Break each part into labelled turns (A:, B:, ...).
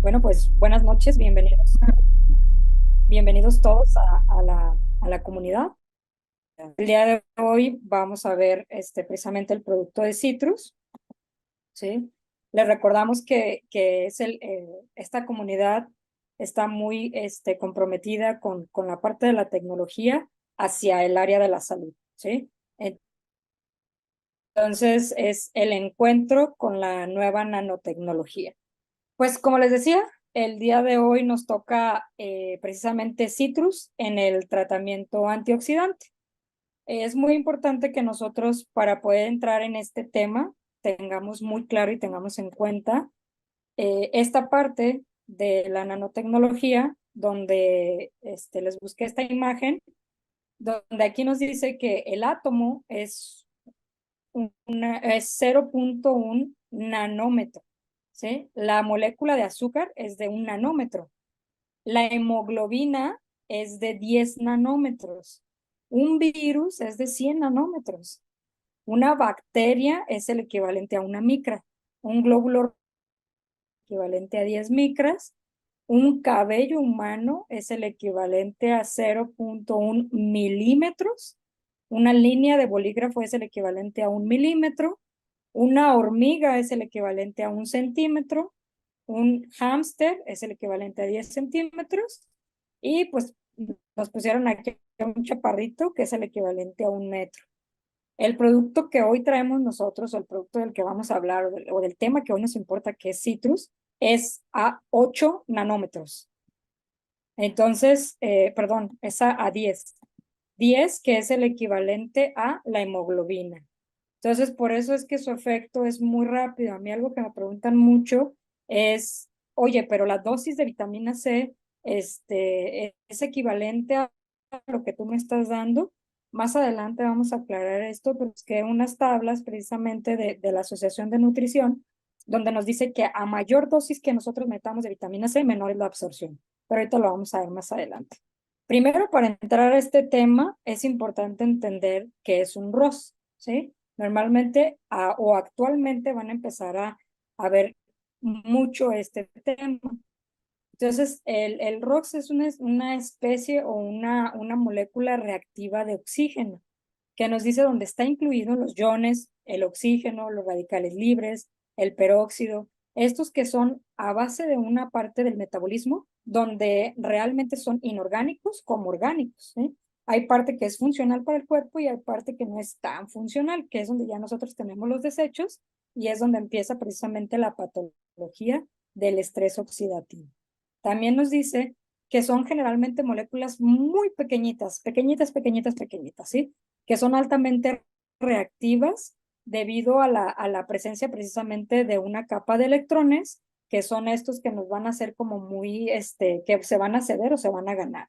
A: Bueno, pues buenas noches, bienvenidos todos a la comunidad. El día de hoy vamos a ver precisamente el producto de Citrus, ¿sí? Les recordamos que esta comunidad está muy comprometida con la parte de la tecnología hacia el área de la salud, ¿sí? Entonces es el encuentro con la nueva nanotecnología. Pues como les decía, el día de hoy nos toca precisamente Citrus en el tratamiento antioxidante. Es muy importante que nosotros para poder entrar en este tema tengamos muy claro y tengamos en cuenta esta parte de la nanotecnología donde les busqué esta imagen, donde aquí nos dice que el átomo es 0.1 nanómetro, ¿sí? La molécula de azúcar es de 1 nanómetro. La hemoglobina es de 10 nanómetros. Un virus es de 100 nanómetros. Una bacteria es el equivalente a 1 micra. Un glóbulo equivalente a 10 micras. Un cabello humano es el equivalente a 0.1 milímetros. Una línea de bolígrafo es el equivalente a 1 milímetro. Una hormiga es el equivalente a 1 centímetro. Un hámster es el equivalente a 10 centímetros. Y pues nos pusieron aquí un chaparrito que es el equivalente a 1 metro. El producto que hoy traemos nosotros, o el producto del que vamos a hablar, o del tema que hoy nos importa, que es Citrus, es a 8 nanómetros. Entonces, perdón, es a 10. 10, que es el equivalente a la hemoglobina. Entonces, por eso es que su efecto es muy rápido. A mí algo que me preguntan mucho es, oye, pero la dosis de vitamina C es equivalente a lo que tú me estás dando. Más adelante vamos a aclarar esto, pero es que unas tablas precisamente de la Asociación de Nutrición, donde nos dice que a mayor dosis que nosotros metamos de vitamina C, menor es la absorción. Pero ahorita lo vamos a ver más adelante. Primero, para entrar a este tema, es importante entender qué es un ROS, ¿sí? Normalmente o actualmente van a empezar a ver mucho este tema. Entonces, el ROX es una especie o una molécula reactiva de oxígeno, que nos dice dónde está incluido los iones, el oxígeno, los radicales libres, el peróxido, estos que son a base de una parte del metabolismo, donde realmente son inorgánicos como orgánicos, ¿sí? Hay parte que es funcional para el cuerpo y hay parte que no es tan funcional, que es donde ya nosotros tenemos los desechos y es donde empieza precisamente la patología del estrés oxidativo. También nos dice que son generalmente moléculas muy pequeñitas, pequeñitas, pequeñitas, pequeñitas, ¿sí? Que son altamente reactivas debido a la presencia precisamente de una capa de electrones, que son estos que nos van a hacer como muy, que se van a ceder o se van a ganar.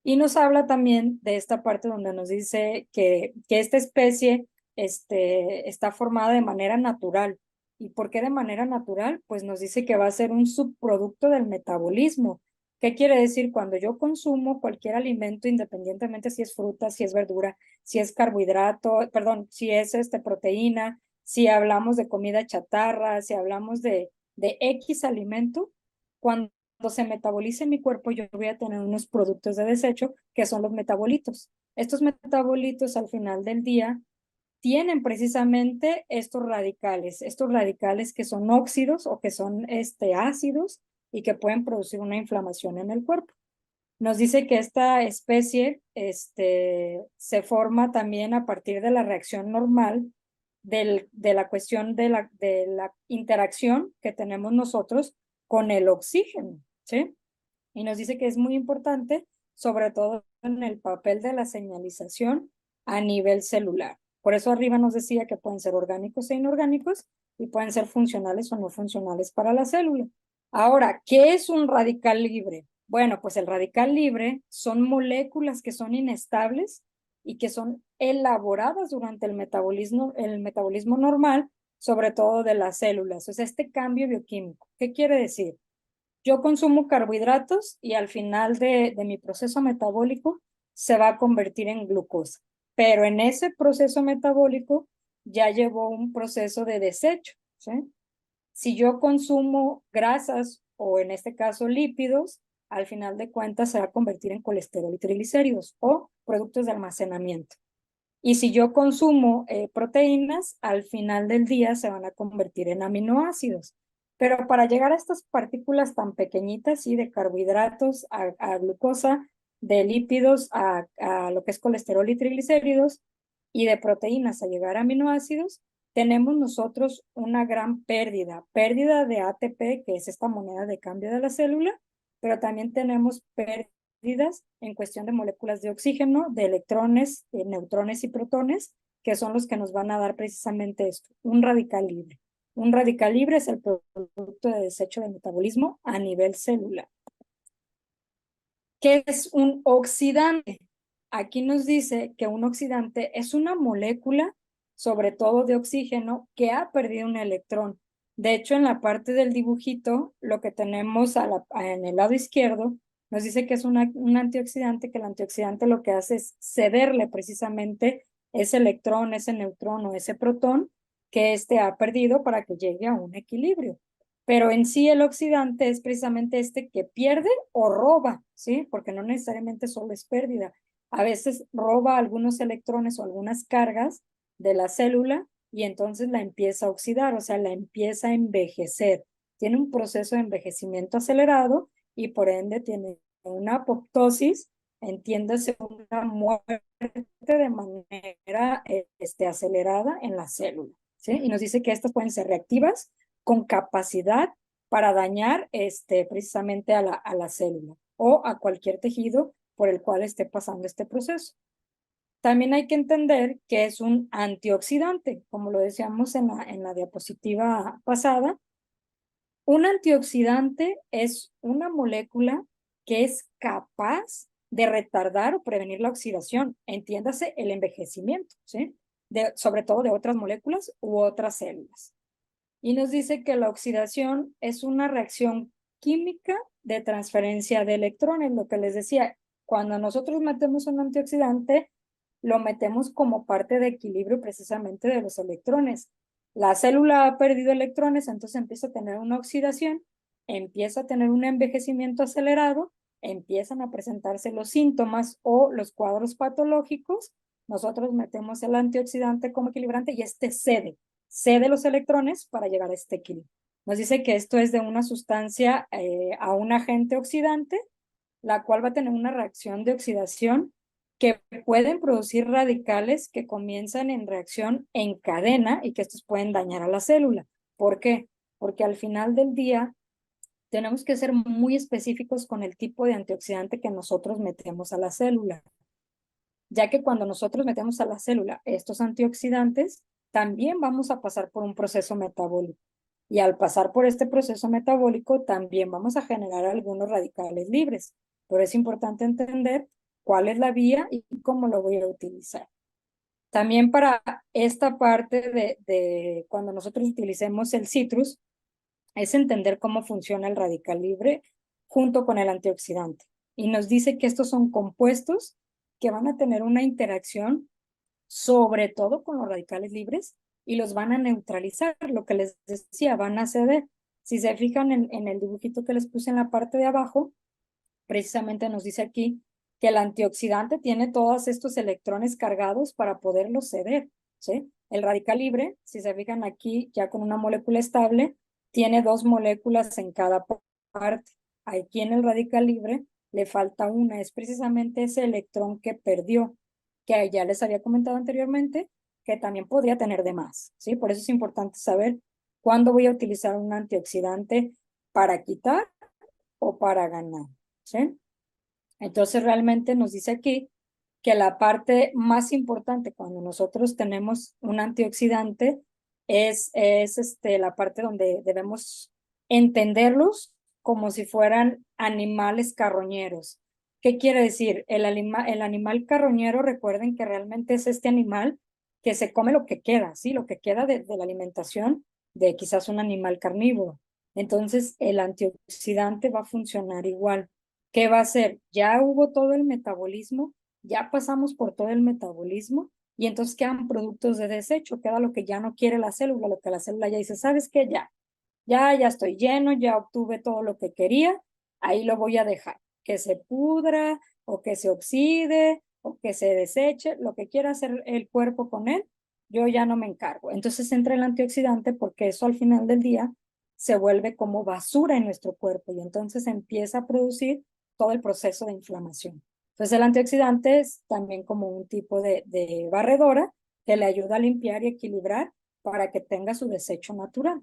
A: Y nos habla también de esta parte donde nos dice que esta especie está formada de manera natural. ¿Y por qué de manera natural? Pues nos dice que va a ser un subproducto del metabolismo. ¿Qué quiere decir? Cuando yo consumo cualquier alimento, independientemente si es fruta, si es verdura, si es carbohidrato, perdón, si es proteína, si hablamos de comida chatarra, si hablamos de X alimento, cuando se metabolice en mi cuerpo, yo voy a tener unos productos de desecho que son los metabolitos. Estos metabolitos al final del día tienen precisamente estos radicales que son óxidos o que son ácidos y que pueden producir una inflamación en el cuerpo. Nos dice que esta especie se forma también a partir de la reacción normal de la cuestión de la interacción que tenemos nosotros con el oxígeno, ¿sí? Y nos dice que es muy importante, sobre todo en el papel de la señalización a nivel celular. Por eso arriba nos decía que pueden ser orgánicos e inorgánicos y pueden ser funcionales o no funcionales para la célula. Ahora, ¿qué es un radical libre? Bueno, pues el radical libre son moléculas que son inestables y que son elaboradas durante el metabolismo normal, sobre todo de las células. O sea, este cambio bioquímico. ¿Qué quiere decir? Yo consumo carbohidratos y al final de mi proceso metabólico se va a convertir en glucosa. Pero en ese proceso metabólico ya llevó un proceso de desecho, ¿sí? Si yo consumo grasas o en este caso lípidos, al final de cuentas se va a convertir en colesterol y triglicéridos o productos de almacenamiento. Y si yo consumo proteínas, al final del día se van a convertir en aminoácidos. Pero para llegar a estas partículas tan pequeñitas, ¿sí? De carbohidratos a glucosa, de lípidos a lo que es colesterol y triglicéridos, y de proteínas a llegar a aminoácidos, tenemos nosotros una gran pérdida de ATP, que es esta moneda de cambio de la célula, pero también tenemos pérdidas en cuestión de moléculas de oxígeno, de electrones, de neutrones y protones, que son los que nos van a dar precisamente esto, un radical libre. Un radical libre es el producto de desecho de metabolismo a nivel celular. ¿Qué es un oxidante? Aquí nos dice que un oxidante es una molécula, sobre todo de oxígeno, que ha perdido un electrón. De hecho, en la parte del dibujito, lo que tenemos en el lado izquierdo, nos dice que es un antioxidante, que el antioxidante lo que hace es cederle precisamente ese electrón, ese neutrón o ese protón que éste ha perdido para que llegue a un equilibrio. Pero en sí el oxidante es precisamente este que pierde o roba, ¿sí? Porque no necesariamente solo es pérdida. A veces roba algunos electrones o algunas cargas de la célula y entonces la empieza a oxidar, o sea, la empieza a envejecer. Tiene un proceso de envejecimiento acelerado y por ende tiene una apoptosis, entiéndase una muerte de manera acelerada en la célula, ¿sí? Y nos dice que estas pueden ser reactivas con capacidad para dañar precisamente a la célula o a cualquier tejido por el cual esté pasando este proceso. También hay que entender que es un antioxidante, como lo decíamos en la diapositiva pasada. Un antioxidante es una molécula que es capaz de retardar o prevenir la oxidación, entiéndase el envejecimiento, ¿sí? Sobre todo de otras moléculas u otras células. Y nos dice que la oxidación es una reacción química de transferencia de electrones, lo que les decía, cuando nosotros metemos un antioxidante, lo metemos como parte de equilibrio precisamente de los electrones. La célula ha perdido electrones, entonces empieza a tener una oxidación, empieza a tener un envejecimiento acelerado, empiezan a presentarse los síntomas o los cuadros patológicos. Nosotros metemos el antioxidante como equilibrante y este cede los electrones para llegar a este equilibrio. Nos dice que esto es de una sustancia a un agente oxidante, la cual va a tener una reacción de oxidación que pueden producir radicales que comienzan en reacción en cadena y que estos pueden dañar a la célula. ¿Por qué? Porque al final del día tenemos que ser muy específicos con el tipo de antioxidante que nosotros metemos a la célula, ya que cuando nosotros metemos a la célula estos antioxidantes, también vamos a pasar por un proceso metabólico. Y al pasar por este proceso metabólico, también vamos a generar algunos radicales libres. Pero es importante entender cuál es la vía y cómo lo voy a utilizar. También para esta parte de cuando nosotros utilicemos el citrus, es entender cómo funciona el radical libre junto con el antioxidante. Y nos dice que estos son compuestos que van a tener una interacción sobre todo con los radicales libres y los van a neutralizar, lo que les decía, van a ceder. Si se fijan en el dibujito que les puse en la parte de abajo, precisamente nos dice aquí que el antioxidante tiene todos estos electrones cargados para poderlos ceder, ¿sí? El radical libre, si se fijan aquí, ya con una molécula estable, tiene dos moléculas en cada parte. Aquí en el radical libre le falta una, es precisamente ese electrón que perdió, que ya les había comentado anteriormente, que también podría tener de más, ¿sí? Por eso es importante saber cuándo voy a utilizar un antioxidante para quitar o para ganar, ¿sí? Entonces realmente nos dice aquí que la parte más importante cuando nosotros tenemos un antioxidante es la parte donde debemos entenderlos como si fueran animales carroñeros. ¿Qué quiere decir? El animal carroñero, recuerden que realmente es este animal que se come lo que queda, ¿sí? Lo que queda de la alimentación de quizás un animal carnívoro. Entonces, el antioxidante va a funcionar igual. ¿Qué va a hacer? Ya hubo todo el metabolismo, ya pasamos por todo el metabolismo y entonces quedan productos de desecho, queda lo que ya no quiere la célula, lo que la célula ya dice, ¿sabes qué? Ya, Ya estoy lleno, ya obtuve todo lo que quería, ahí lo voy a dejar, que se pudra o que se oxide o que se deseche, lo que quiera hacer el cuerpo con él, yo ya no me encargo. Entonces entra el antioxidante porque eso al final del día se vuelve como basura en nuestro cuerpo y entonces empieza a producir todo el proceso de inflamación. Entonces el antioxidante es también como un tipo de barredora que le ayuda a limpiar y equilibrar para que tenga su desecho natural.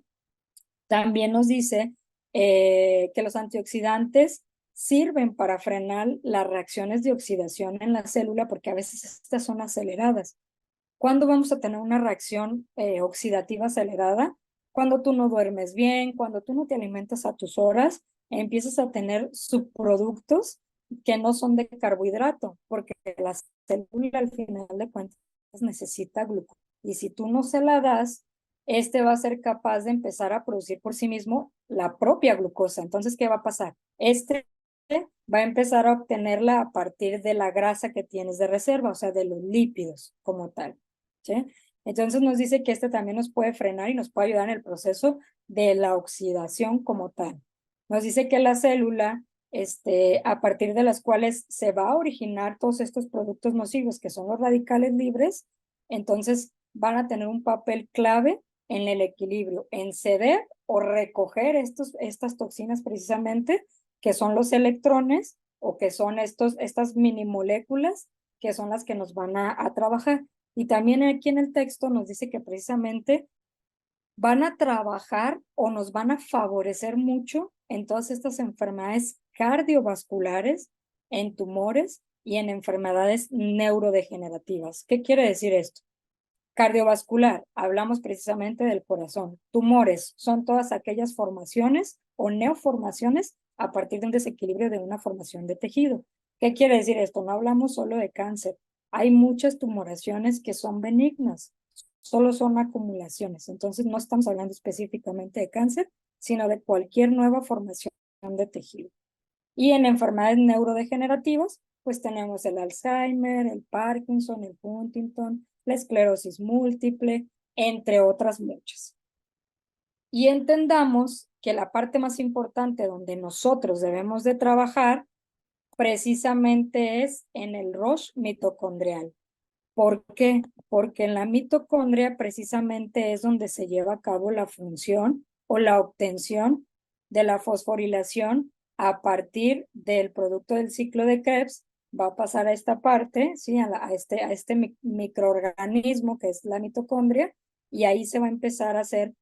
A: También nos dice que los antioxidantes sirven para frenar las reacciones de oxidación en la célula porque a veces estas son aceleradas. ¿Cuándo vamos a tener una reacción oxidativa acelerada? Cuando tú no duermes bien, cuando tú no te alimentas a tus horas, empiezas a tener subproductos que no son de carbohidrato, porque la célula al final de cuentas necesita glucosa. Y si tú no se la das, este va a ser capaz de empezar a producir por sí mismo la propia glucosa. Entonces, ¿qué va a pasar? Este va a empezar a obtenerla a partir de la grasa que tienes de reserva, o sea, de los lípidos como tal. ¿Sí? Entonces nos dice que este también nos puede frenar y nos puede ayudar en el proceso de la oxidación como tal. Nos dice que la célula, a partir de las cuales se va a originar todos estos productos nocivos, que son los radicales libres, entonces van a tener un papel clave en el equilibrio, en ceder o recoger estas toxinas precisamente, que son los electrones o que son estas mini moléculas que son las que nos van a trabajar. Y también aquí en el texto nos dice que precisamente van a trabajar o nos van a favorecer mucho en todas estas enfermedades cardiovasculares, en tumores y en enfermedades neurodegenerativas. ¿Qué quiere decir esto? Cardiovascular, hablamos precisamente del corazón. Tumores son todas aquellas formaciones o neoformaciones a partir de un desequilibrio de una formación de tejido. ¿Qué quiere decir esto? No hablamos solo de cáncer. Hay muchas tumoraciones que son benignas, solo son acumulaciones. Entonces no estamos hablando específicamente de cáncer, sino de cualquier nueva formación de tejido. Y en enfermedades neurodegenerativas, pues tenemos el Alzheimer, el Parkinson, el Huntington, la esclerosis múltiple, entre otras muchas. Y entendamos que la parte más importante donde nosotros debemos de trabajar precisamente es en el Rosh mitocondrial. ¿Por qué? Porque en la mitocondria precisamente es donde se lleva a cabo la función o la obtención de la fosforilación a partir del producto del ciclo de Krebs. Va a pasar a esta parte, ¿sí? a este microorganismo que es la mitocondria, y ahí se va a empezar a hacer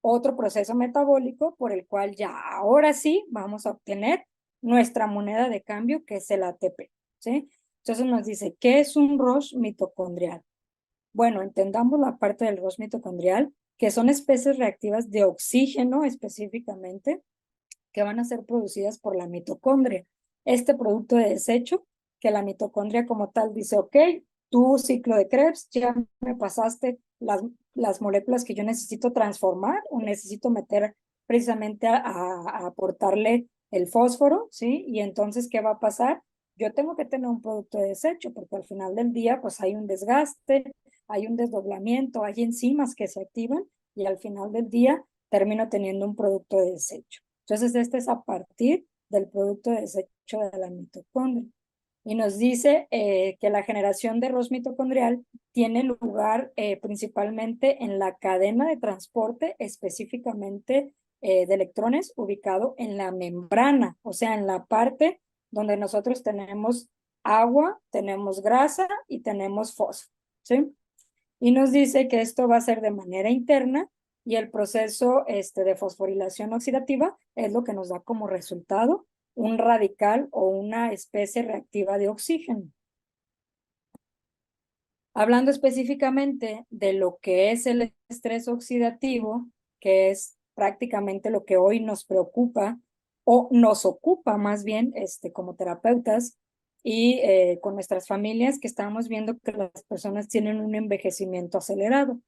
A: otro proceso metabólico por el cual ya ahora sí vamos a obtener nuestra moneda de cambio, que es el ATP. ¿Sí? Entonces nos dice, ¿qué es un Rosh mitocondrial? Bueno, entendamos la parte del Rosh mitocondrial, que son especies reactivas de oxígeno específicamente, que van a ser producidas por la mitocondria. Este producto de desecho, que la mitocondria como tal dice, ok, tu ciclo de Krebs, ya me pasaste las moléculas que yo necesito transformar o necesito meter precisamente a aportarle el fósforo, ¿sí? Y entonces, ¿qué va a pasar? Yo tengo que tener un producto de desecho porque al final del día, pues hay un desgaste, hay un desdoblamiento, hay enzimas que se activan y al final del día termino teniendo un producto de desecho. Entonces, este es a partir del producto de desecho de la mitocondria. Y nos dice que la generación de Rosh mitocondrial tiene lugar principalmente en la cadena de transporte, específicamente de electrones, ubicado en la membrana, o sea, en la parte donde nosotros tenemos agua, tenemos grasa y tenemos fósforo, ¿sí? Y nos dice que esto va a ser de manera interna y el proceso de fosforilación oxidativa es lo que nos da como resultado un radical o una especie reactiva de oxígeno. Hablando específicamente de lo que es el estrés oxidativo, que es prácticamente lo que hoy nos preocupa o nos ocupa más bien como terapeutas y con nuestras familias, que estamos viendo que las personas tienen un envejecimiento acelerado.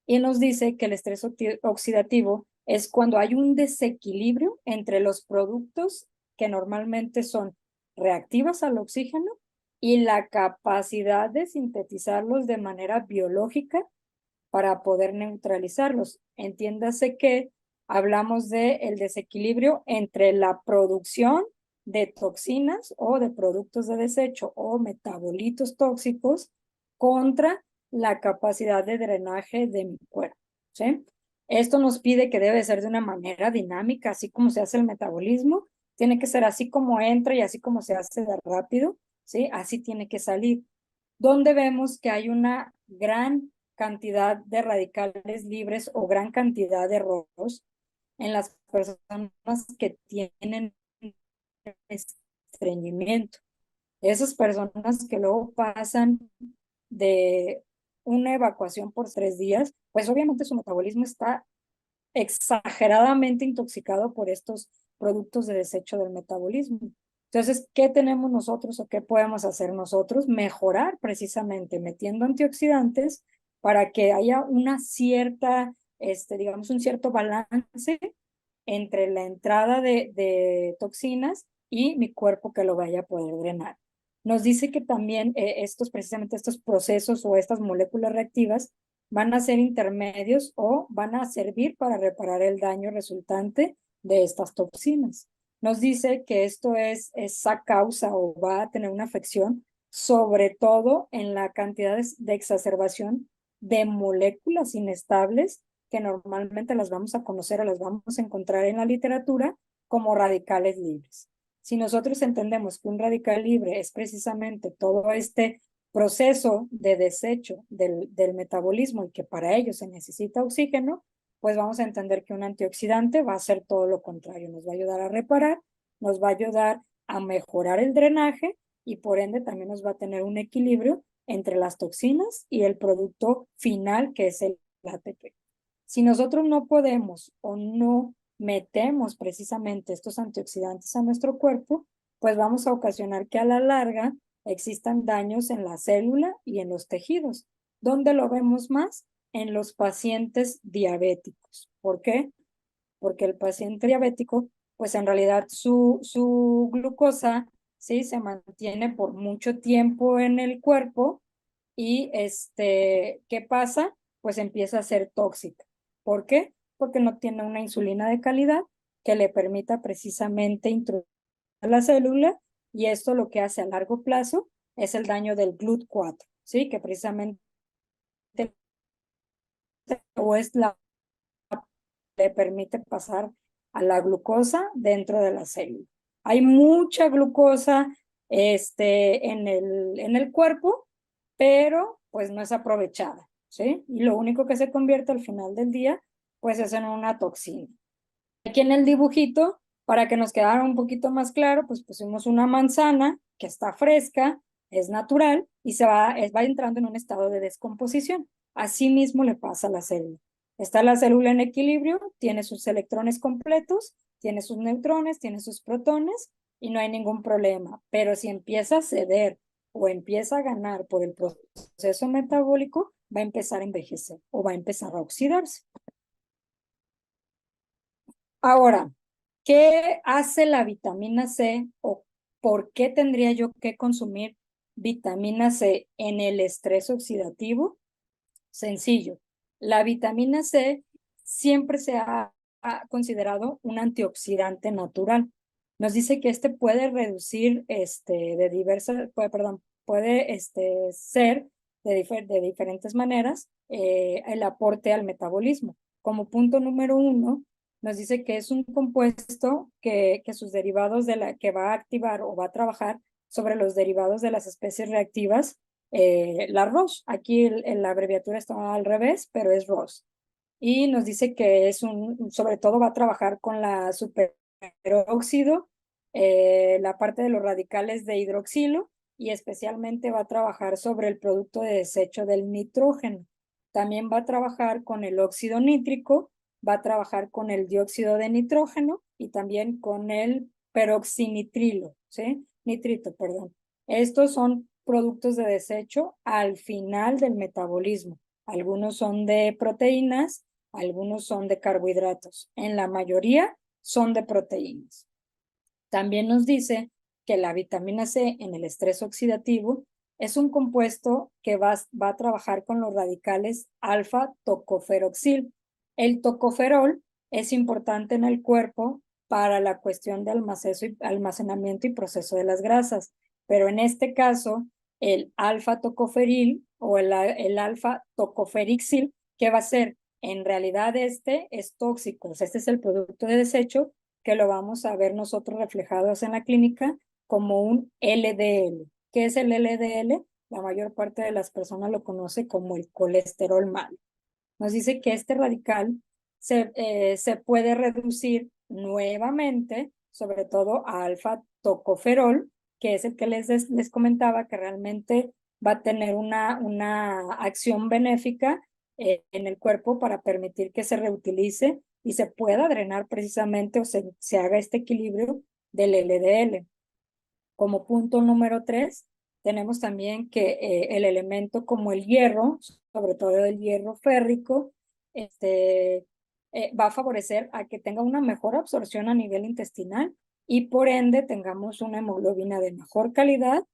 A: Y nos dice que el estrés oxidativo es cuando hay un desequilibrio entre los productos que normalmente son reactivos al oxígeno y la capacidad de sintetizarlos de manera biológica para poder neutralizarlos. Entiéndase que hablamos de el desequilibrio entre la producción de toxinas o de productos de desecho o metabolitos tóxicos contra la capacidad de drenaje de mi cuerpo, ¿sí? Esto nos pide que debe ser de una manera dinámica, así como se hace el metabolismo, tiene que ser así como entra y así como se hace de rápido, ¿sí? Así tiene que salir. Donde vemos que hay una gran cantidad de radicales libres o gran cantidad de errores en las personas que tienen estreñimiento. Esas personas que luego pasan de una evacuación por 3 días, pues obviamente su metabolismo está exageradamente intoxicado por estos productos de desecho del metabolismo. Entonces, ¿qué tenemos nosotros o qué podemos hacer nosotros? Mejorar precisamente metiendo antioxidantes para que haya una cierta, digamos, un cierto balance entre la entrada de toxinas y mi cuerpo que lo vaya a poder drenar. Nos dice que también precisamente estos procesos o estas moléculas reactivas van a ser intermedios o van a servir para reparar el daño resultante de estas toxinas. Nos dice que esto es esa causa o va a tener una afección sobre todo en la cantidad de exacerbación de moléculas inestables que normalmente las vamos a conocer o las vamos a encontrar en la literatura como radicales libres. Si nosotros entendemos que un radical libre es precisamente todo este proceso de desecho del metabolismo y que para ello se necesita oxígeno, pues vamos a entender que un antioxidante va a hacer todo lo contrario, nos va a ayudar a reparar, nos va a ayudar a mejorar el drenaje y por ende también nos va a tener un equilibrio entre las toxinas y el producto final que es el ATP. Si nosotros no podemos o no metemos precisamente estos antioxidantes a nuestro cuerpo, pues vamos a ocasionar que a la larga existan daños en la célula y en los tejidos. ¿Dónde lo vemos más? En los pacientes diabéticos. ¿Por qué? Porque el paciente diabético, pues en realidad su glucosa, ¿sí? Se mantiene por mucho tiempo en el cuerpo y ¿qué pasa? Pues empieza a ser tóxica. ¿Por qué? Porque no tiene una insulina de calidad que le permita precisamente introducir a la célula y esto lo que hace a largo plazo es el daño del GLUT4, ¿sí? Que precisamente o es la le permite pasar a la glucosa dentro de la célula. Hay mucha glucosa en el cuerpo, pero pues no es aprovechada, ¿sí? Y lo único que se convierte al final del día, pues es en una toxina. Aquí en el dibujito, para que nos quedara un poquito más claro, pues pusimos una manzana que está fresca, es natural y va entrando en un estado de descomposición. Así mismo le pasa a la célula. Está la célula en equilibrio, tiene sus electrones completos, tiene sus neutrones, tiene sus protones y no hay ningún problema. Pero si empieza a ceder o empieza a ganar por el proceso metabólico, va a empezar a envejecer o va a empezar a oxidarse. Ahora, ¿qué hace la vitamina C o por qué tendría yo que consumir vitamina C en el estrés oxidativo? Sencillo, la vitamina C siempre se ha considerado un antioxidante natural. Nos dice que puede reducir de diversas, puede ser de diferentes maneras el aporte al metabolismo. Como punto número 1, nos dice que es un compuesto que sus derivados que va a activar o va a trabajar sobre los derivados de las especies reactivas, la ROS. Aquí la abreviatura está al revés, pero es ROS. Y nos dice que sobre todo va a trabajar con la superóxido, la parte de los radicales de hidroxilo y especialmente va a trabajar sobre el producto de desecho del nitrógeno. También va a trabajar con el óxido nítrico, va a trabajar con el dióxido de nitrógeno y también con el peroxinitrilo, ¿sí? Nitrito, perdón. Estos son productos de desecho al final del metabolismo. Algunos son de proteínas, algunos son de carbohidratos. En la mayoría son de proteínas. También nos dice que la vitamina C en el estrés oxidativo es un compuesto que va a trabajar con los radicales alfa-tocoferoxil. El tocoferol es importante en el cuerpo para la cuestión de almacenamiento y proceso de las grasas. Pero en este caso, el alfa-tocoferil o el alfa-tocoferixil, ¿qué va a ser? En realidad este es tóxico, o sea, este es el producto de desecho que lo vamos a ver nosotros reflejados en la clínica como un LDL. ¿Qué es el LDL? La mayor parte de las personas lo conoce como el colesterol malo. Nos dice que este radical se puede reducir nuevamente, sobre todo a alfa-tocoferol, que es el que les comentaba que realmente va a tener una acción benéfica en el cuerpo para permitir que se reutilice y se pueda drenar precisamente o se haga este equilibrio del LDL. Como punto número 3, tenemos también que el elemento como el hierro, sobre todo el hierro férrico, va a favorecer a que tenga una mejor absorción a nivel intestinal y por ende tengamos una hemoglobina de mejor calidad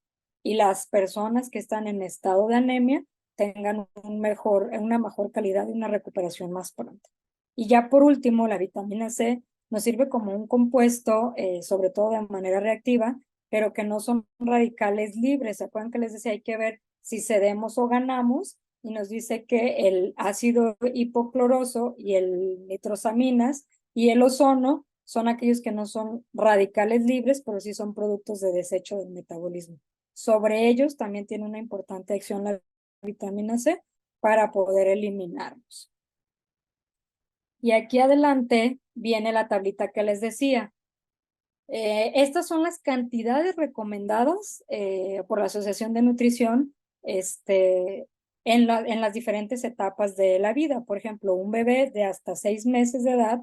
A: y las personas que están en estado de anemia tengan una mejor calidad y una recuperación más pronta. Y ya por último, la vitamina C nos sirve como un compuesto, sobre todo de manera reactiva, pero que no son radicales libres. ¿Se acuerdan que les decía? Hay que ver si cedemos o ganamos, y nos dice que el ácido hipocloroso y el nitrosaminas y el ozono son aquellos que no son radicales libres, pero sí son productos de desecho del metabolismo. Sobre ellos también tiene una importante acción la vitamina C para poder eliminarlos. Y aquí adelante viene la tablita que les decía. Estas son las cantidades recomendadas por la Asociación de Nutrición en las diferentes etapas de la vida. Por ejemplo, un bebé de hasta 6 meses de edad,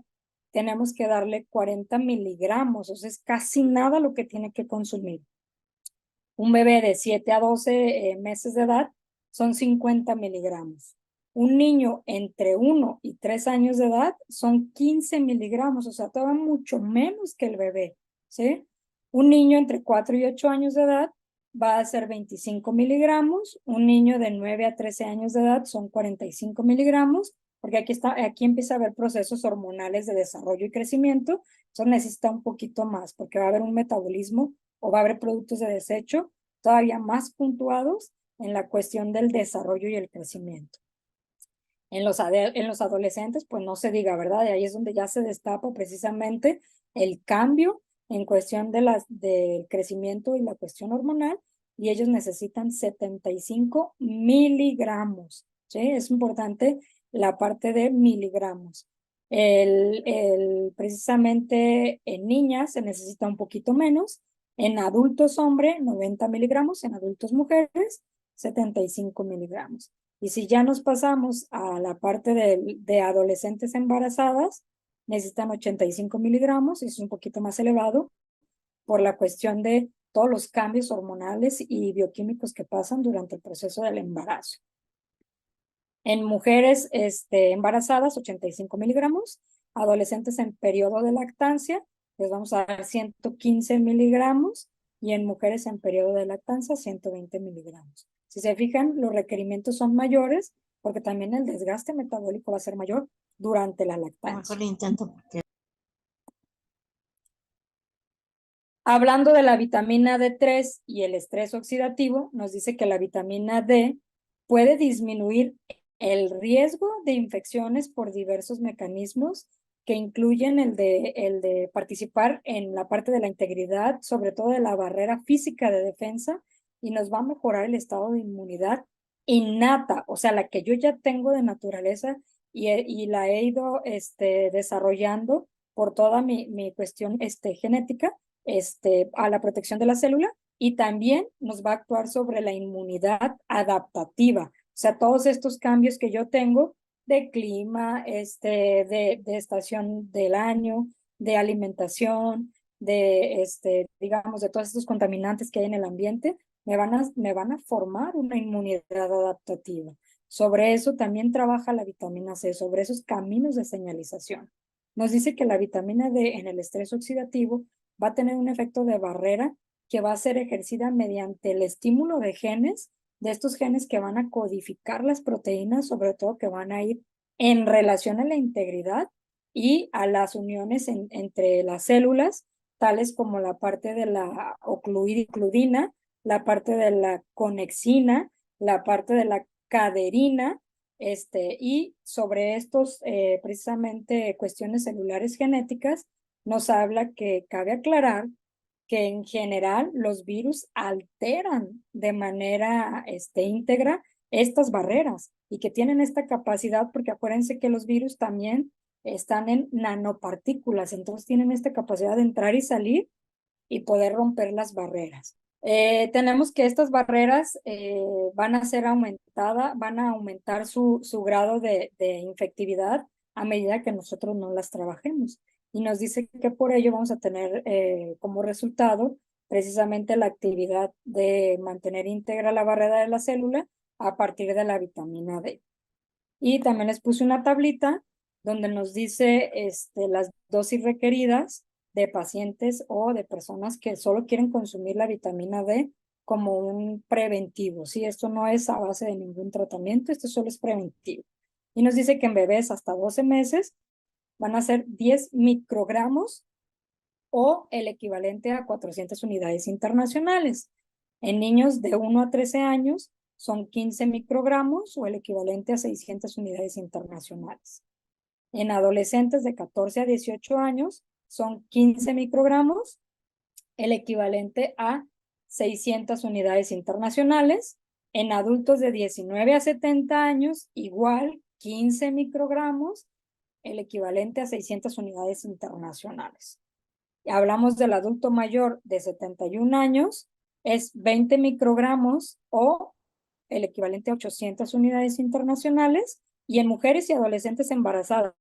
A: tenemos que darle 40 miligramos, o sea, es casi nada lo que tiene que consumir. Un bebé de 7 a 12 meses de edad son 50 miligramos. Un niño entre 1 y 3 años de edad son 15 miligramos, o sea, todavía mucho menos que el bebé, ¿sí? Un niño entre 4 y 8 años de edad va a ser 25 miligramos. Un niño de 9 a 13 años de edad son 45 miligramos, porque aquí empieza a haber procesos hormonales de desarrollo y crecimiento, entonces necesita un poquito más, porque va a haber un metabolismo o va a haber productos de desecho todavía más puntuados en la cuestión del desarrollo y el crecimiento. En los adolescentes, pues no se diga, ¿verdad? Y ahí es donde ya se destapa precisamente el cambio en cuestión del crecimiento y la cuestión hormonal, y ellos necesitan 75 miligramos, ¿sí? Es importante la parte de miligramos. Precisamente en niñas se necesita un poquito menos, en adultos hombre 90 miligramos, en adultos mujeres 75 miligramos. Y si ya nos pasamos a la parte de adolescentes embarazadas, necesitan 85 miligramos, y es un poquito más elevado por la cuestión de todos los cambios hormonales y bioquímicos que pasan durante el proceso del embarazo. En mujeres embarazadas, 85 miligramos, adolescentes en periodo de lactancia, les vamos a dar 115 miligramos, y en mujeres en periodo de lactancia, 120 miligramos. Si se fijan, los requerimientos son mayores porque también el desgaste metabólico va a ser mayor durante la lactancia.
B: Mejor intento porque...
A: Hablando de la vitamina D3 y el estrés oxidativo, nos dice que la vitamina D puede disminuir el riesgo de infecciones por diversos mecanismos que incluyen el de participar en la parte de la integridad, sobre todo de la barrera física de defensa, y nos va a mejorar el estado de inmunidad innata, o sea, la que yo ya tengo de naturaleza y la he ido desarrollando por toda mi cuestión genética, a la protección de la célula, y también nos va a actuar sobre la inmunidad adaptativa. O sea, todos estos cambios que yo tengo de clima, de estación del año, de alimentación, digamos, de todos estos contaminantes que hay en el ambiente, me van a formar una inmunidad adaptativa. Sobre eso también trabaja la vitamina C, sobre esos caminos de señalización. Nos dice que la vitamina D en el estrés oxidativo va a tener un efecto de barrera que va a ser ejercida mediante el estímulo de genes, de estos genes que van a codificar las proteínas, sobre todo que van a ir en relación a la integridad y a las uniones entre las células, tales como la parte de la ocludina, la parte de la conexina, la parte de la caderina, y sobre estos precisamente cuestiones celulares genéticas, nos habla que cabe aclarar que en general los virus alteran de manera íntegra estas barreras y que tienen esta capacidad, porque acuérdense que los virus también están en nanopartículas, entonces tienen esta capacidad de entrar y salir y poder romper las barreras. Tenemos que estas barreras van a ser aumentadas, van a aumentar su grado de infectividad a medida que nosotros no las trabajemos. Y nos dice que por ello vamos a tener como resultado precisamente la actividad de mantener íntegra la barrera de la célula a partir de la vitamina D. Y también les puse una tablita donde nos dice las dosis requeridas de pacientes o de personas que solo quieren consumir la vitamina D como un preventivo. ¿Sí? Esto no es a base de ningún tratamiento, esto solo es preventivo. Y nos dice que en bebés hasta 12 meses van a ser 10 microgramos o el equivalente a 400 unidades internacionales. En niños de 1 a 13 años son 15 microgramos o el equivalente a 600 unidades internacionales. En adolescentes de 14 a 18 años son 15 microgramos, el equivalente a 600 unidades internacionales. En adultos de 19 a 70 años, igual 15 microgramos, el equivalente a 600 unidades internacionales. Hablamos del adulto mayor de 71 años, es 20 microgramos o el equivalente a 800 unidades internacionales, y en mujeres y adolescentes embarazadas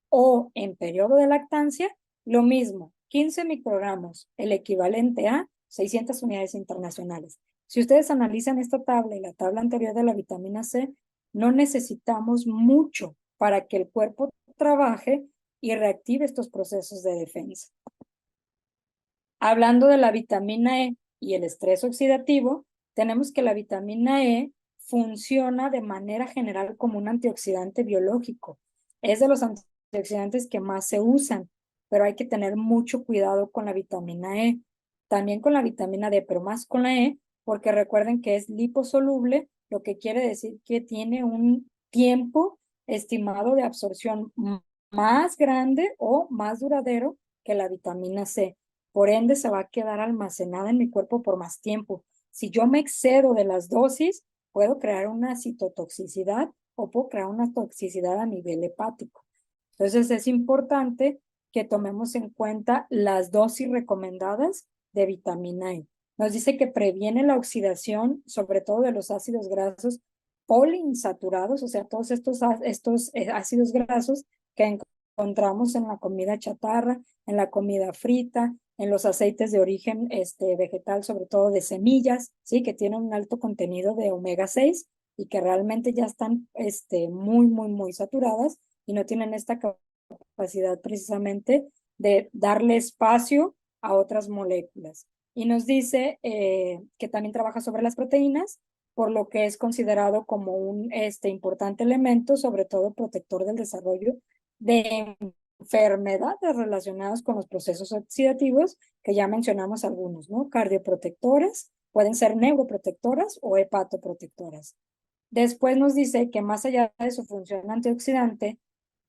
A: o en periodo de lactancia, lo mismo, 15 microgramos, el equivalente a 600 unidades internacionales. Si ustedes analizan esta tabla y la tabla anterior de la vitamina C, no necesitamos mucho para que el cuerpo trabaje y reactive estos procesos de defensa. Hablando de la vitamina E y el estrés oxidativo, tenemos que la vitamina E funciona de manera general como un antioxidante biológico. Es de los antioxidantes que más se usan, pero hay que tener mucho cuidado con la vitamina E. También con la vitamina D, pero más con la E, porque recuerden que es liposoluble, lo que quiere decir que tiene un tiempo estimado de absorción más grande o más duradero que la vitamina C. Por ende, se va a quedar almacenada en mi cuerpo por más tiempo. Si yo me excedo de las dosis, puedo crear una citotoxicidad o puedo crear una toxicidad a nivel hepático. Entonces, es importante que tomemos en cuenta las dosis recomendadas de vitamina E. Nos dice que previene la oxidación, sobre todo de los ácidos grasos poliinsaturados, o sea, todos estos ácidos grasos que encontramos en la comida chatarra, en la comida frita, en los aceites de origen vegetal, sobre todo de semillas, ¿sí? Que tienen un alto contenido de omega 6 y que realmente ya están muy saturadas y no tienen esta capacidad precisamente de darle espacio a otras moléculas. Y nos dice que también trabaja sobre las proteínas, por lo que es considerado como un importante elemento, sobre todo protector del desarrollo de enfermedades relacionadas con los procesos oxidativos, que ya mencionamos algunos, ¿no? Cardioprotectoras, pueden ser neuroprotectoras o hepatoprotectoras. Después nos dice que más allá de su función antioxidante,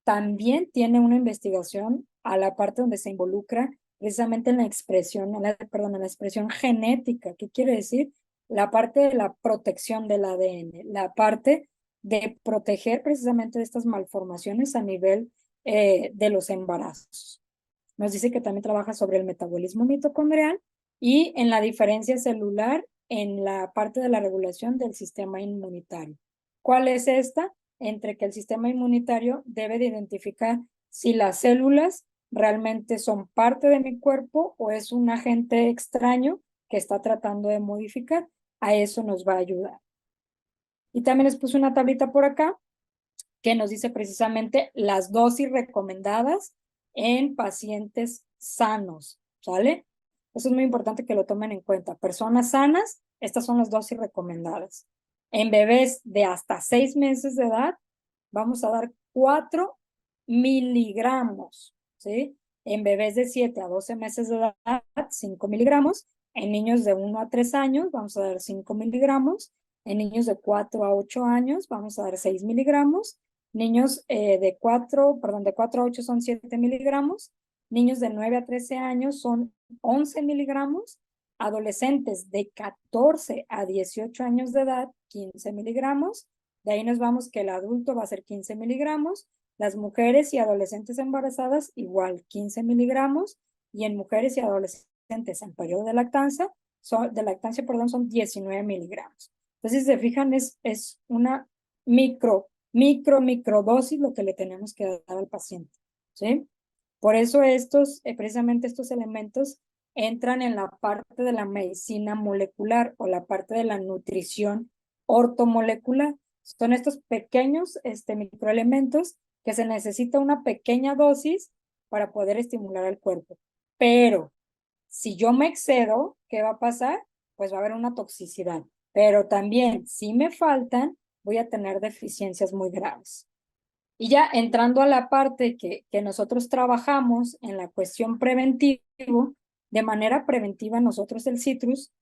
A: también tiene una investigación a la parte donde se involucra precisamente en la expresión, en la expresión genética. ¿Qué quiere decir? La parte de la protección del ADN, la parte de proteger precisamente de estas malformaciones a nivel de los embarazos. Nos dice que también trabaja sobre el metabolismo mitocondrial y en la diferencia celular en la parte de la regulación del sistema inmunitario. ¿Cuál es esta? Entre que el sistema inmunitario debe de identificar si las células realmente son parte de mi cuerpo o es un agente extraño que está tratando de modificar. A eso nos va a ayudar. Y también les puse una tablita por acá que nos dice precisamente las dosis recomendadas en pacientes sanos, ¿sale? Eso es muy importante que lo tomen en cuenta. Personas sanas, estas son las dosis recomendadas. En bebés de hasta 6 meses de edad, vamos a dar 4 miligramos, ¿sí? En bebés de 7 a 12 meses de edad, 5 miligramos. En niños de 1 a 3 años, vamos a dar 5 miligramos. En niños de 4 a 8 años, vamos a dar 6 miligramos. Niños de 4 a 8 son 7 miligramos. Niños de 9 a 13 años son 11 miligramos. Adolescentes de 14 a 18 años de edad, 15 miligramos. De ahí nos vamos que el adulto va a ser 15 miligramos. Las mujeres y adolescentes embarazadas, igual 15 miligramos. Y en mujeres y adolescentes en periodo de lactancia, son 19 miligramos. Entonces, si se fijan, es una microdosis lo que le tenemos que dar al paciente, ¿sí? Por eso precisamente estos elementos entran en la parte de la medicina molecular o la parte de la nutrición ortomolecular. Son estos pequeños microelementos que se necesita una pequeña dosis para poder estimular al cuerpo. Pero si yo me excedo, ¿qué va a pasar? Pues va a haber una toxicidad. Pero también, si me faltan, voy a tener deficiencias muy graves. Y ya entrando a la parte que nosotros trabajamos en la cuestión preventiva, de manera preventiva nosotros el citrus,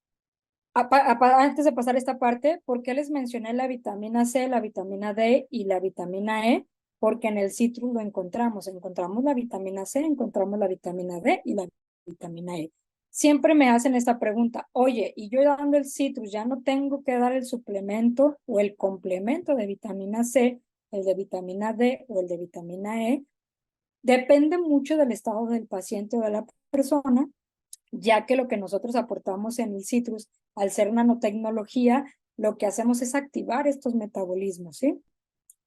A: antes de pasar esta parte, ¿por qué les mencioné la vitamina C, la vitamina D y la vitamina E? Porque en el citrus lo encontramos la vitamina C, encontramos la vitamina D y la vitamina E. Siempre me hacen esta pregunta, oye, y yo dando el citrus, ¿ya no tengo que dar el suplemento o el complemento de vitamina C, el de vitamina D o el de vitamina E? Depende mucho del estado del paciente o de la persona, ya que lo que nosotros aportamos en el citrus, al ser nanotecnología, lo que hacemos es activar estos metabolismos, ¿sí?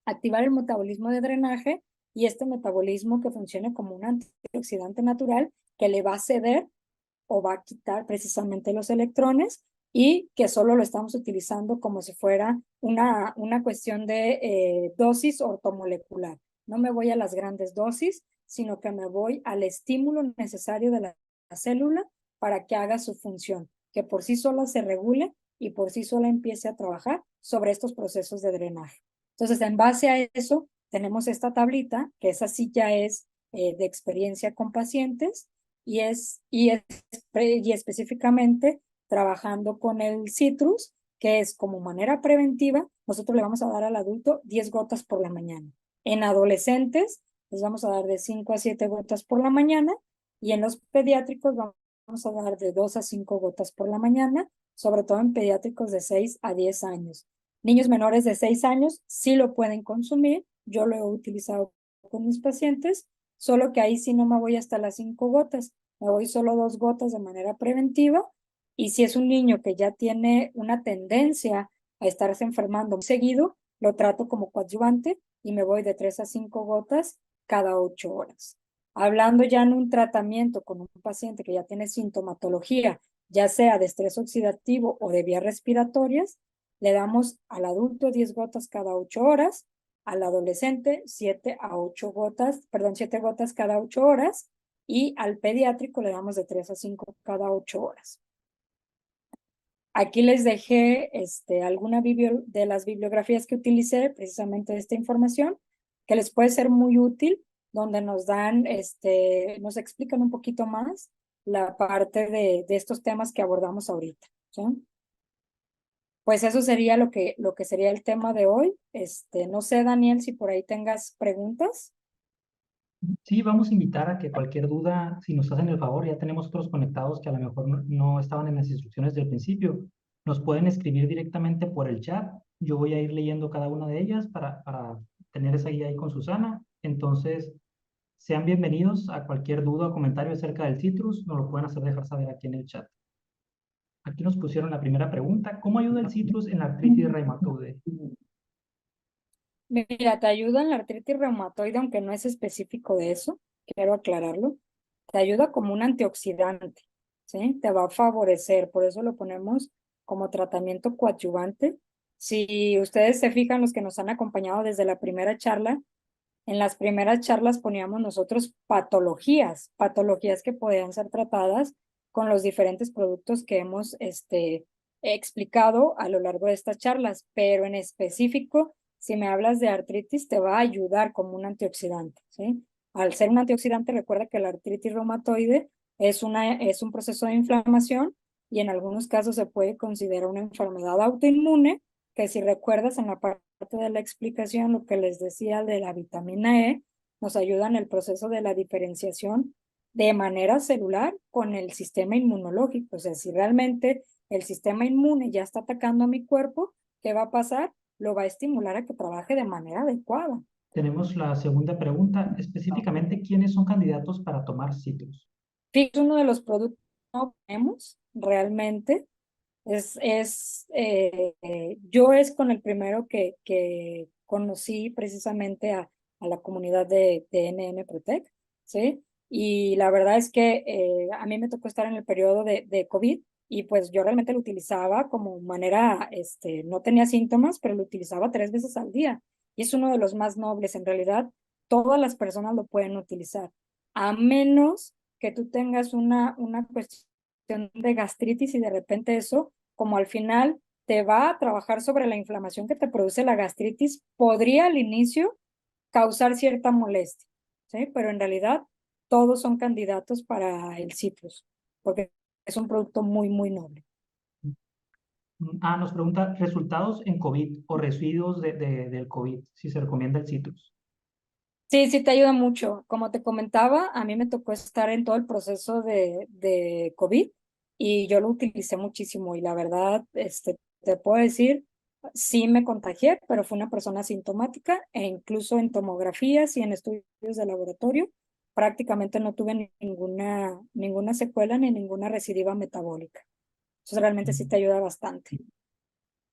A: Activar el metabolismo de drenaje y este metabolismo que funcione como un antioxidante natural que le va a ceder o va a quitar precisamente los electrones y que solo lo estamos utilizando como si fuera una cuestión de dosis ortomolecular. No me voy a las grandes dosis, sino que me voy al estímulo necesario de la célula para que haga su función, que por sí sola se regule y por sí sola empiece a trabajar sobre estos procesos de drenaje. Entonces, en base a eso, tenemos esta tablita, que esa sí ya es de experiencia con pacientes, y específicamente trabajando con el citrus, que es como manera preventiva, nosotros le vamos a dar al adulto 10 gotas por la mañana. En adolescentes les vamos a dar de 5 a 7 gotas por la mañana y en los pediátricos vamos a dar de 2 a 5 gotas por la mañana, sobre todo en pediátricos de 6 a 10 años. Niños menores de 6 años sí lo pueden consumir, yo lo he utilizado con mis pacientes, solo que ahí sí no me voy hasta las 5 gotas, me voy solo 2 gotas de manera preventiva. Y si es un niño que ya tiene una tendencia a estarse enfermando muy seguido, lo trato como coadyuvante y me voy de 3 a 5 gotas cada 8 horas. Hablando ya en un tratamiento con un paciente que ya tiene sintomatología, ya sea de estrés oxidativo o de vías respiratorias, le damos al adulto 10 gotas cada 8 horas, al adolescente 7 gotas cada 8 horas y al pediátrico le damos de 3 a 5 cada 8 horas. Aquí les dejé alguna de las bibliografías que utilicé precisamente de esta información, que les puede ser muy útil, donde nos dan, nos explican un poquito más la parte de estos temas que abordamos ahorita, ¿sí? Pues eso sería lo que sería el tema de hoy. No sé, Daniel, si por ahí tengas preguntas.
B: Sí, vamos a invitar a que cualquier duda, si nos hacen el favor, ya tenemos otros conectados que a lo mejor no estaban en las instrucciones del principio, nos pueden escribir directamente por el chat. Yo voy a ir leyendo cada una de ellas para tener esa guía ahí con Susana. Entonces, sean bienvenidos a cualquier duda o comentario acerca del citrus, nos lo pueden hacer dejar saber aquí en el chat. Aquí nos pusieron la primera pregunta: ¿cómo ayuda el citrus en la artritis reumatoide?
A: Mira, te ayuda en la artritis reumatoide, aunque no es específico de eso, quiero aclararlo. Te ayuda como un antioxidante, ¿sí? Te va a favorecer, por eso lo ponemos como tratamiento coadyuvante. Si ustedes se fijan, los que nos han acompañado desde la primera charla, en las primeras charlas poníamos nosotros patologías que podían ser tratadas con los diferentes productos que hemos explicado a lo largo de estas charlas, pero en específico si me hablas de artritis, te va a ayudar como un antioxidante, ¿sí? Al ser un antioxidante, recuerda que la artritis reumatoide es un proceso de inflamación y en algunos casos se puede considerar una enfermedad autoinmune, que si recuerdas en la parte de la explicación, lo que les decía de la vitamina E, nos ayuda en el proceso de la diferenciación de manera celular con el sistema inmunológico. O sea, si realmente el sistema inmune ya está atacando a mi cuerpo, ¿qué va a pasar? Lo va a estimular a que trabaje de manera adecuada.
B: Tenemos la segunda pregunta, específicamente, ¿quiénes son candidatos para tomar citrus?
A: Es uno de los productos que no tenemos realmente. Yo es con el primero que conocí precisamente a la comunidad de NN Protect, ¿sí? Y la verdad es que a mí me tocó estar en el periodo de COVID y pues yo realmente lo utilizaba como manera, no tenía síntomas, pero lo utilizaba 3 veces al día. Y es uno de los más nobles. En realidad, todas las personas lo pueden utilizar, a menos que tú tengas una cuestión de gastritis y de repente eso, como al final te va a trabajar sobre la inflamación que te produce la gastritis, podría al inicio causar cierta molestia, ¿sí? Pero en realidad todos son candidatos para el citrus, porque es un producto muy, muy noble.
B: Nos pregunta resultados en COVID o residuos del COVID, si se recomienda el citrus.
A: Sí, sí te ayuda mucho. Como te comentaba, a mí me tocó estar en todo el proceso de COVID y yo lo utilicé muchísimo y la verdad, te puedo decir, sí me contagié, pero fue una persona asintomática e incluso en tomografías y en estudios de laboratorio prácticamente no tuve ninguna secuela ni ninguna recidiva metabólica. Entonces realmente sí te ayuda bastante.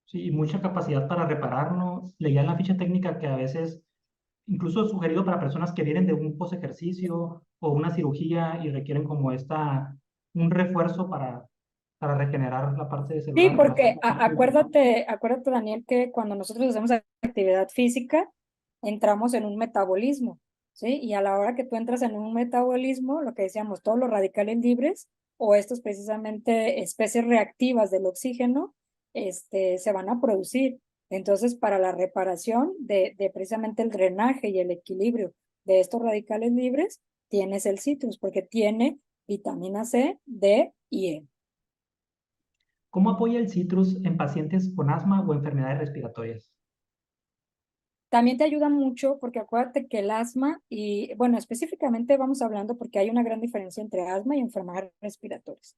B: Sí, y mucha capacidad para repararnos. Leía en la ficha técnica que a veces, incluso es sugerido para personas que vienen de un post ejercicio o una cirugía y requieren como un refuerzo para regenerar la parte
A: Sí,
B: celular.
A: porque acuérdate, Daniel, que cuando nosotros hacemos actividad física, entramos en un metabolismo, ¿sí? Y a la hora que tú entras en un metabolismo, lo que decíamos, todos los radicales libres o estos precisamente especies reactivas del oxígeno, se van a producir. Entonces, para la reparación de precisamente el drenaje y el equilibrio de estos radicales libres, tienes el citrus, porque tiene vitamina C, D y E.
B: ¿Cómo apoya el citrus en pacientes con asma o enfermedades respiratorias?
A: También te ayuda mucho porque acuérdate que el asma, y bueno, específicamente vamos hablando porque hay una gran diferencia entre asma y enfermedades respiratorias.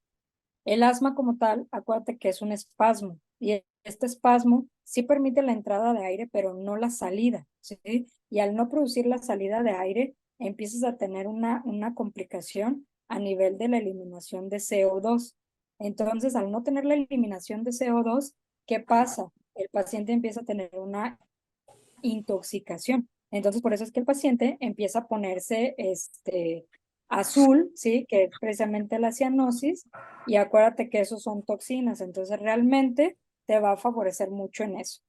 A: El asma como tal, acuérdate que es un espasmo y este espasmo sí permite la entrada de aire, pero no la salida, ¿sí? Y al no producir la salida de aire, empiezas a tener una complicación a nivel de la eliminación de CO2. Entonces, al no tener la eliminación de CO2, ¿qué pasa? El paciente empieza a tener una intoxicación. Entonces, por eso es que el paciente empieza a ponerse azul, ¿sí? Que es precisamente la cianosis, y acuérdate que esos son toxinas, entonces realmente te va a favorecer mucho en eso.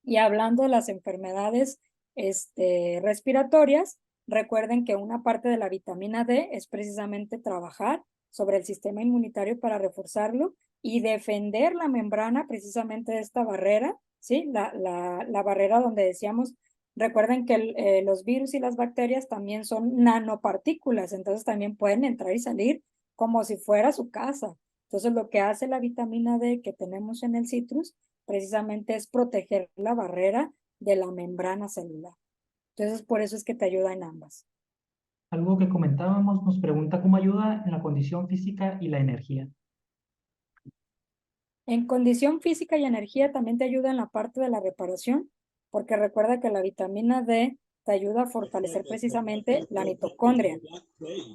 A: Y hablando de las enfermedades respiratorias, recuerden que una parte de la vitamina D es precisamente trabajar sobre el sistema inmunitario para reforzarlo y defender la membrana precisamente de esta barrera, ¿sí? La barrera donde decíamos, recuerden que los virus y las bacterias también son nanopartículas, entonces también pueden entrar y salir como si fuera su casa. Entonces lo que hace la vitamina D que tenemos en el citrus precisamente es proteger la barrera de la membrana celular. Entonces, por eso es que te ayuda en ambas.
B: Algo que comentábamos, nos pregunta cómo ayuda en la condición física y la energía.
A: En condición física y energía también te ayuda en la parte de la reparación, porque recuerda que la vitamina D te ayuda a fortalecer precisamente la mitocondria.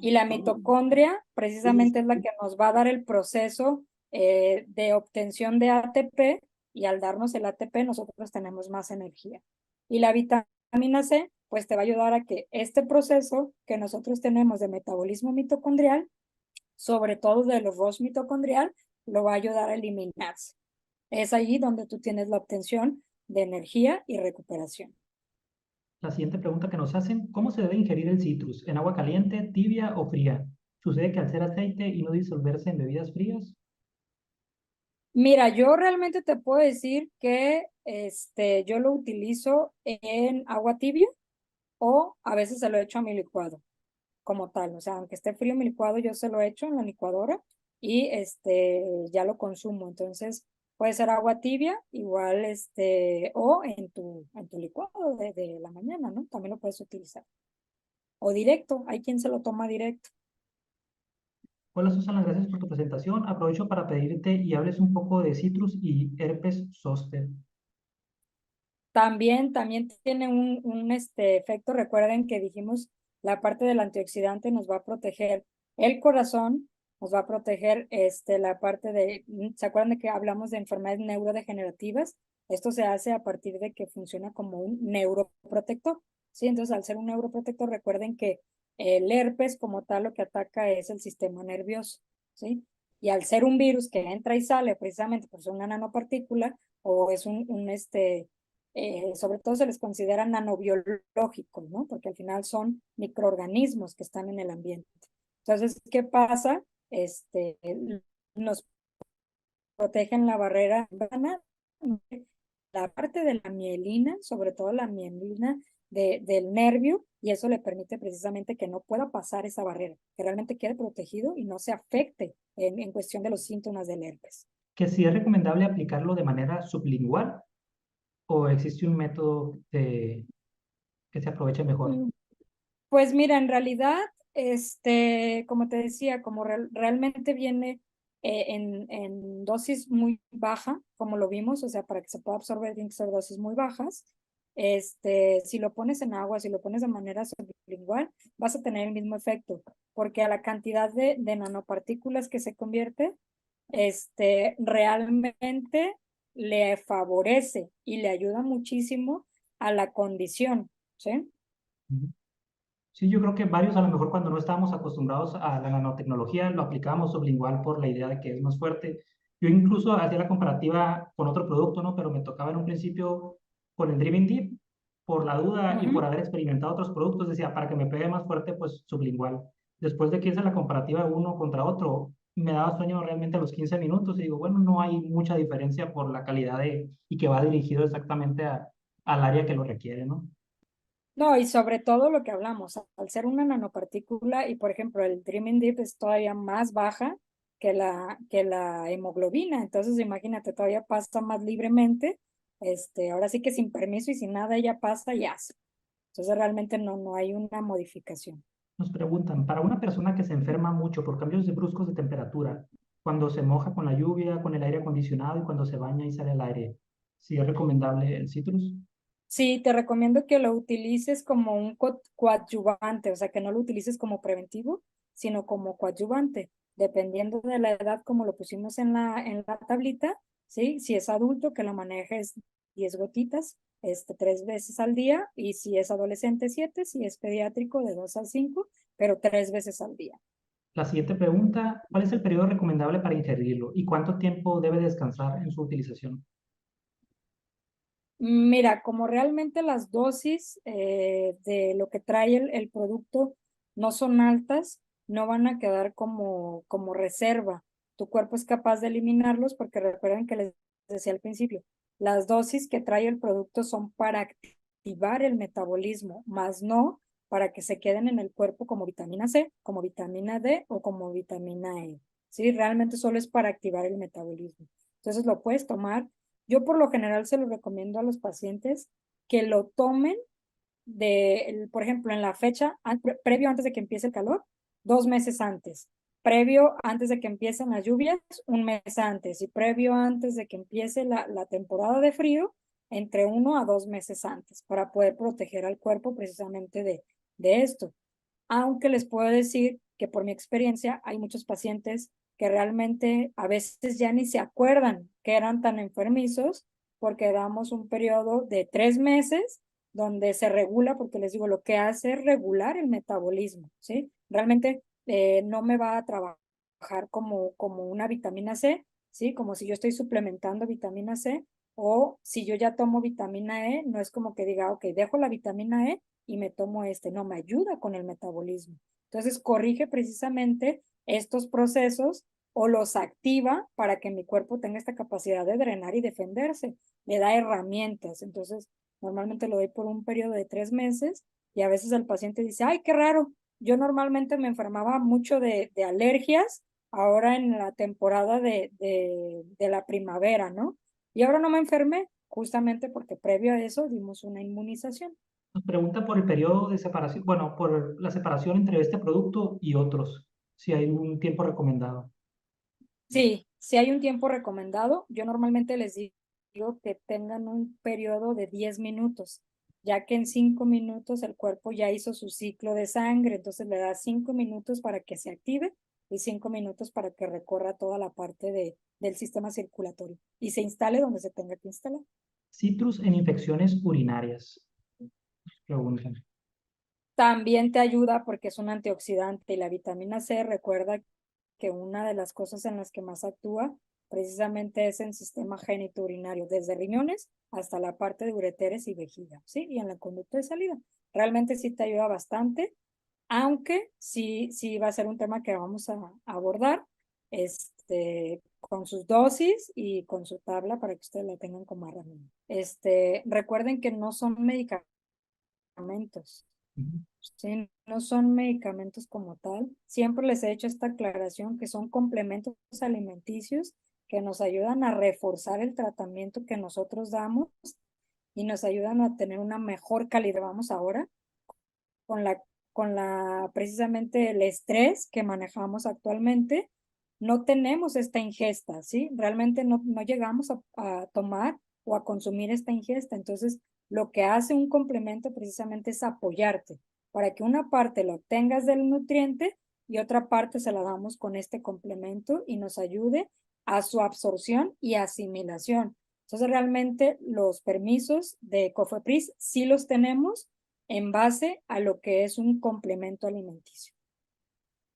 A: Y la mitocondria precisamente es la que nos va a dar el proceso de obtención de ATP y al darnos el ATP nosotros tenemos más energía. Y la vitamina C pues te va a ayudar a que este proceso que nosotros tenemos de metabolismo mitocondrial, sobre todo del ROS mitocondrial, lo va a ayudar a eliminarse. Es ahí donde tú tienes la obtención de energía y recuperación.
B: La siguiente pregunta que nos hacen, ¿cómo se debe ingerir el citrus? ¿En agua caliente, tibia o fría? ¿Sucede que al ser aceite y no disolverse en bebidas frías?
A: Mira, yo realmente te puedo decir que yo lo utilizo en agua tibia o a veces se lo echo a mi licuado como tal. O sea, aunque esté frío mi licuado, yo se lo echo en la licuadora y ya lo consumo. Entonces, puede ser agua tibia, igual, o en tu licuado de la mañana, ¿no? También lo puedes utilizar. O directo, hay quien se lo toma directo.
B: Hola Susana, gracias por tu presentación. Aprovecho para pedirte y hables un poco de citrus y herpes zóster.
A: También tiene un efecto. Recuerden que dijimos la parte del antioxidante nos va a proteger el corazón, nos va a proteger la parte de, ¿se acuerdan de que hablamos de enfermedades neurodegenerativas? Esto se hace a partir de que funciona como un neuroprotector, ¿sí? Entonces, al ser un neuroprotector, recuerden que el herpes como tal lo que ataca es el sistema nervioso, ¿sí? Y al ser un virus que entra y sale precisamente por ser una nanopartícula o es sobre todo se les considera nanobiológicos, ¿no? Porque al final son microorganismos que están en el ambiente. Entonces, ¿qué pasa? Nos protegen la barrera, la parte de la mielina, sobre todo la mielina del nervio, y eso le permite precisamente que no pueda pasar esa barrera, que realmente quede protegido y no se afecte en cuestión de los síntomas del herpes.
B: ¿Que si es recomendable aplicarlo de manera sublingual o existe un método que se aproveche mejor?
A: Mm, Pues mira, en realidad, como te decía, como realmente viene en dosis muy baja, como lo vimos, o sea, para que se pueda absorber tienen que ser dosis muy bajas. Si lo pones en agua, si lo pones de manera sublingual, vas a tener el mismo efecto, porque a la cantidad de nanopartículas que se convierte, realmente le favorece y le ayuda muchísimo a la condición, ¿sí?
B: Ujú. Sí, yo creo que varios a lo mejor cuando no estábamos acostumbrados a la nanotecnología lo aplicábamos sublingual por la idea de que es más fuerte. Yo incluso hacía la comparativa con otro producto, ¿no? Pero me tocaba en un principio con el Driven Deep por la duda y por
A: Ujú.
B: haber experimentado otros productos. Decía, para que me pegue más fuerte, pues sublingual. Después de que hice la comparativa de uno contra otro, me daba sueño realmente a los 15 minutos y digo, bueno, no hay mucha diferencia por la calidad y que va dirigido exactamente al área que lo requiere, ¿no?
A: No, y sobre todo lo que hablamos, al ser una nanopartícula y por ejemplo el Dreaming Deep es todavía más baja que la hemoglobina, entonces imagínate, todavía pasa más libremente, ahora sí que sin permiso y sin nada ella pasa y hace. Entonces realmente no hay una modificación.
B: Nos preguntan, para una persona que se enferma mucho por cambios de bruscos de temperatura, cuando se moja con la lluvia, con el aire acondicionado y cuando se baña y sale al aire, ¿sí es recomendable el citrus?
A: Sí, te recomiendo que lo utilices como un coadyuvante, o sea, que no lo utilices como preventivo, sino como coadyuvante, dependiendo de la edad, como lo pusimos en en la tablita, ¿sí? Si es adulto, que lo manejes 10 gotitas, 3 veces al día, y si es adolescente, 7, si es pediátrico, de 2 a 5, pero 3 veces al día.
B: La siguiente pregunta, ¿cuál es el periodo recomendable para ingerirlo y cuánto tiempo debe descansar en su utilización?
A: Mira, como realmente las dosis de lo que trae el producto no son altas, no van a quedar como reserva. Tu cuerpo es capaz de eliminarlos porque recuerden que les decía al principio, las dosis que trae el producto son para activar el metabolismo, más no para que se queden en el cuerpo como vitamina C, como vitamina D o como vitamina E. Sí, realmente solo es para activar el metabolismo. Entonces lo puedes tomar. Yo por lo general se lo recomiendo a los pacientes que lo tomen por ejemplo, en la fecha previo antes de que empiece el calor, 2 meses antes. Previo antes de que empiecen las lluvias, un mes antes. Y previo antes de que empiece la temporada de frío, entre 1 a 2 meses antes, para poder proteger al cuerpo precisamente de esto. Aunque les puedo decir que por mi experiencia hay muchos pacientes que realmente a veces ya ni se acuerdan que eran tan enfermizos porque damos un periodo de 3 meses donde se regula, porque les digo, lo que hace es regular el metabolismo, ¿sí? Realmente no me va a trabajar como una vitamina C, ¿sí? Como si yo estoy suplementando vitamina C o si yo ya tomo vitamina E, no es como que diga, ok, dejo la vitamina E y me tomo no, me ayuda con el metabolismo. Entonces corrige precisamente estos procesos o los activa para que mi cuerpo tenga esta capacidad de drenar y defenderse. le da herramientas. Entonces, normalmente lo doy por un periodo de 3 meses y a veces el paciente dice, ay, qué raro, yo normalmente me enfermaba mucho de alergias ahora en la temporada de la primavera, ¿no? Y ahora no me enfermé, justamente porque previo a eso dimos una inmunización.
B: Nos pregunta por el periodo de separación, bueno, por la separación entre este producto y otros, si hay un tiempo recomendado.
A: Sí, si hay un tiempo recomendado, yo normalmente les digo que tengan un periodo de 10 minutos, ya que en 5 minutos el cuerpo ya hizo su ciclo de sangre, entonces le da 5 minutos para que se active y 5 minutos para que recorra toda la parte del sistema circulatorio y se instale donde se tenga que instalar.
B: Citrus en infecciones urinarias. Preguntan.
A: También te ayuda porque es un antioxidante y la vitamina C, recuerda que una de las cosas en las que más actúa precisamente es en sistema genitourinario, desde riñones hasta la parte de ureteres y vejiga, ¿sí? Y en la conducta de salida. Realmente sí te ayuda bastante, aunque sí va a ser un tema que vamos a abordar, con sus dosis y con su tabla para que ustedes la tengan como herramienta. Recuerden que no son medicamentos.
B: Ujú.
A: Sí, no son medicamentos como tal. Siempre les he hecho esta aclaración que son complementos alimenticios que nos ayudan a reforzar el tratamiento que nosotros damos y nos ayudan a tener una mejor calidad. Vamos ahora con precisamente el estrés que manejamos actualmente. No tenemos esta ingesta, ¿sí? Realmente no llegamos a tomar o a consumir esta ingesta. Entonces, lo que hace un complemento precisamente es apoyarte para que una parte la obtengas del nutriente y otra parte se la damos con este complemento y nos ayude a su absorción y asimilación. Entonces, realmente los permisos de COFEPRIS sí los tenemos en base a lo que es un complemento alimenticio.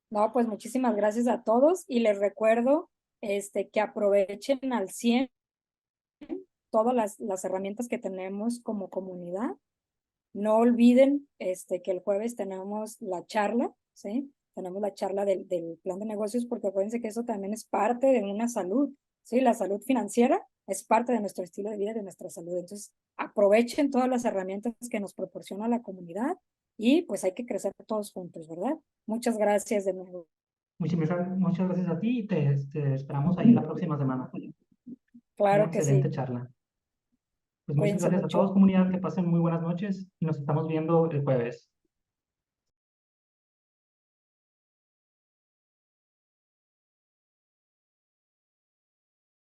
A: No, pues muchísimas gracias a todos y les recuerdo que aprovechen al 100 todas las herramientas que tenemos como comunidad. No olviden que el jueves tenemos la charla, ¿sí? Tenemos la charla del plan de negocios porque acuérdense que eso también es parte de una salud, ¿sí? La salud financiera es parte de nuestro estilo de vida, de nuestra salud. Entonces, aprovechen todas las herramientas que nos proporciona la comunidad y pues hay que crecer todos juntos, ¿verdad? Muchas gracias de nuevo.
B: Muchas gracias a ti y te esperamos ahí la próxima semana. Una
A: Claro que
B: excelente
A: sí.
B: charla. Pues muchas
A: Cuídense
B: gracias a todos,
A: mucho.
B: comunidad, que pasen muy buenas noches y nos estamos viendo el jueves.